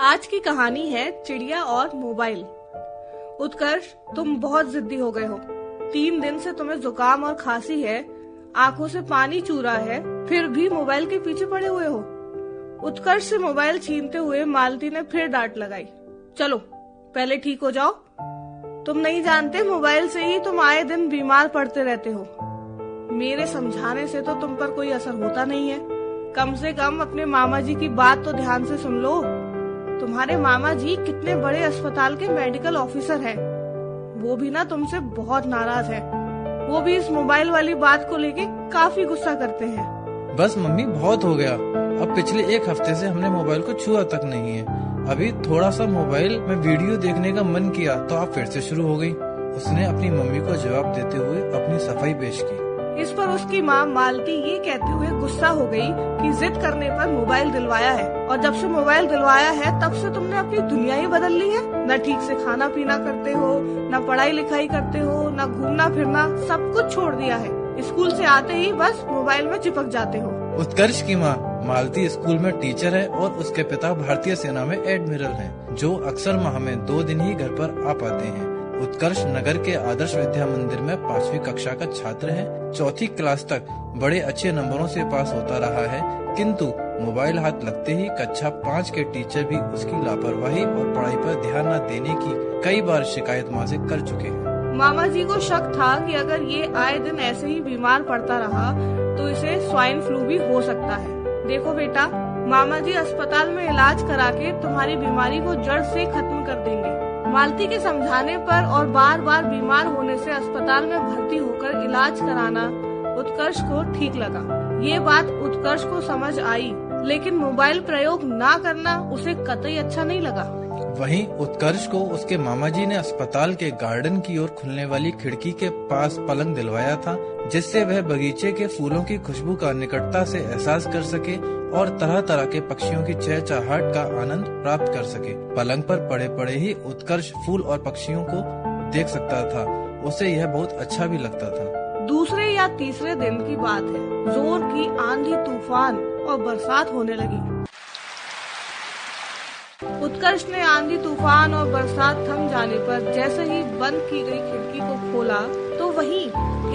आज की कहानी है चिड़िया और मोबाइल। उत्कर्ष, तुम बहुत जिद्दी हो गए हो। 3 दिन से तुम्हें जुकाम और खांसी है, आंखों से पानी चू रहा है, फिर भी मोबाइल के पीछे पड़े हुए हो। उत्कर्ष से मोबाइल छीनते हुए मालती ने फिर डांट लगाई। चलो पहले ठीक हो जाओ। तुम नहीं जानते, मोबाइल से ही तुम आए दिन बीमार पड़ते रहते हो। मेरे समझाने से तो तुम पर कोई असर होता नहीं है। कम से कम अपने मामा जी की बात तो ध्यान से सुन लो। तुम्हारे मामा जी कितने बड़े अस्पताल के मेडिकल ऑफिसर हैं। वो भी ना तुमसे बहुत नाराज है। वो भी इस मोबाइल वाली बात को लेके काफी गुस्सा करते हैं। बस मम्मी, बहुत हो गया। अब पिछले 1 हफ्ते से हमने मोबाइल को छुआ तक नहीं है। अभी थोड़ा सा मोबाइल में वीडियो देखने का मन किया तो आप फिर से शुरू हो गई। उसने अपनी मम्मी को जवाब देते हुए अपनी सफाई पेश की। इस पर उसकी माँ मालती ये कहते हुए गुस्सा हो गई कि जिद करने पर मोबाइल दिलवाया है, और जब से मोबाइल दिलवाया है तब से तुमने अपनी दुनिया ही बदल ली है। न ठीक से खाना पीना करते हो, न पढ़ाई लिखाई करते हो, न घूमना फिरना, सब कुछ छोड़ दिया है। स्कूल से आते ही बस मोबाइल में चिपक जाते हो। उत्कर्ष की माँ मालती स्कूल में टीचर है और उसके पिता भारतीय सेना में एडमिरल हैं, जो अक्सर माह में 2 दिन ही घर पर आ पाते हैं। उत्कर्ष नगर के आदर्श विद्या मंदिर में 5वीं कक्षा का छात्र है। 4थी क्लास तक बड़े अच्छे नंबरों से पास होता रहा है, किंतु मोबाइल हाथ लगते ही कक्षा 5 के टीचर भी उसकी लापरवाही और पढ़ाई पर ध्यान न देने की कई बार शिकायत माँ से कर चुके हैं। मामा जी को शक था कि अगर ये आए दिन ऐसे ही बीमार पड़ता रहा तो इसे स्वाइन फ्लू भी हो सकता है। देखो बेटा, मामा जी अस्पताल में इलाज करा के तुम्हारी बीमारी को जड़ से खत्म कर देंगे। मालती के समझाने पर और बार बार बीमार होने से अस्पताल में भर्ती होकर इलाज कराना उत्कर्ष को ठीक लगा। ये बात उत्कर्ष को समझ आई, लेकिन मोबाइल प्रयोग ना करना उसे कतई अच्छा नहीं लगा। वहीं उत्कर्ष को उसके मामा जी ने अस्पताल के गार्डन की ओर खुलने वाली खिड़की के पास पलंग दिलवाया था, जिससे वह बगीचे के फूलों की खुशबू का निकटता से एहसास कर सके और तरह तरह के पक्षियों की चहचहाहट का आनंद प्राप्त कर सके। पलंग पर पड़े पड़े ही उत्कर्ष फूल और पक्षियों को देख सकता था। उसे यह बहुत अच्छा भी लगता था। दूसरे या तीसरे दिन की बात है, जोर की आंधी तूफान और बरसात होने लगी। उत्कर्ष ने आंधी तूफान और बरसात थम जाने पर जैसे ही बंद की गई खिड़की को खोला तो वहीं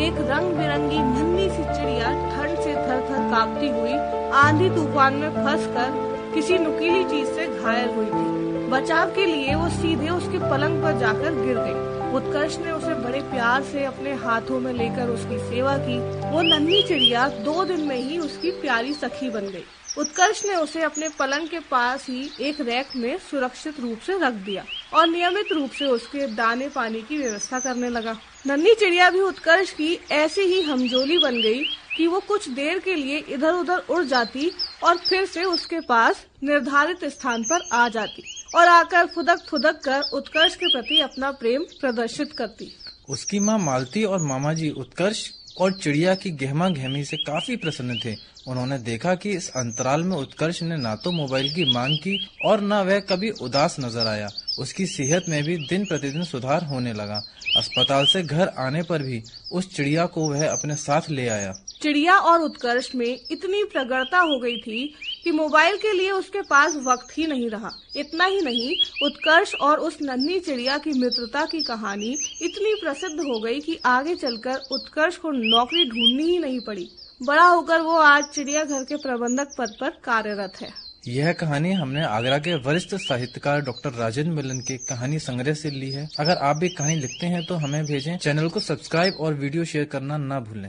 एक रंग बिरंगी नन्ही सी चिड़िया ठंड से थर थर कांपती हुई आंधी तूफान में फंसकर किसी नुकीली चीज से घायल हुई थी। बचाव के लिए वो सीधे उसके पलंग पर जाकर गिर गई। उत्कर्ष ने उसे बड़े प्यार से अपने हाथों में लेकर उसकी सेवा की। वो नन्ही चिड़िया 2 दिन में ही उसकी प्यारी सखी बन गई। उत्कर्ष ने उसे अपने पलंग के पास ही एक रैक में सुरक्षित रूप से रख दिया और नियमित रूप से उसके दाने पानी की व्यवस्था करने लगा। नन्ही चिड़िया भी उत्कर्ष की ऐसी ही हमजोली बन गई कि वो कुछ देर के लिए इधर उधर उड़ जाती और फिर से उसके पास निर्धारित स्थान पर आ जाती और आकर फुदक फुदक कर उत्कर्ष के प्रति अपना प्रेम प्रदर्शित करती। उसकी माँ मालती और मामा जी उत्कर्ष और चिड़िया की गहमा गहमी से काफी प्रसन्न थे। उन्होंने देखा कि इस अंतराल में उत्कर्ष ने ना तो मोबाइल की मांग की और न वह कभी उदास नजर आया। उसकी सेहत में भी दिन प्रतिदिन सुधार होने लगा। अस्पताल से घर आने पर भी उस चिड़िया को वह अपने साथ ले आया। चिड़िया और उत्कर्ष में इतनी प्रगाढ़ता हो गई थी कि मोबाइल के लिए उसके पास वक्त ही नहीं रहा। इतना ही नहीं, उत्कर्ष और उस नन्ही चिड़िया की मित्रता की कहानी इतनी प्रसिद्ध हो गई कि आगे चलकर उत्कर्ष को नौकरी ढूंढनी ही नहीं पड़ी। बड़ा होकर वो आज चिड़ियाघर के प्रबंधक पद पर कार्यरत है। यह कहानी हमने आगरा के वरिष्ठ साहित्यकार डॉक्टर राजेंद्र मिलन के कहानी संग्रह से ली है। अगर आप भी कहानी लिखते हैं तो हमें भेजें। चैनल को सब्सक्राइब और वीडियो शेयर करना ना भूलें।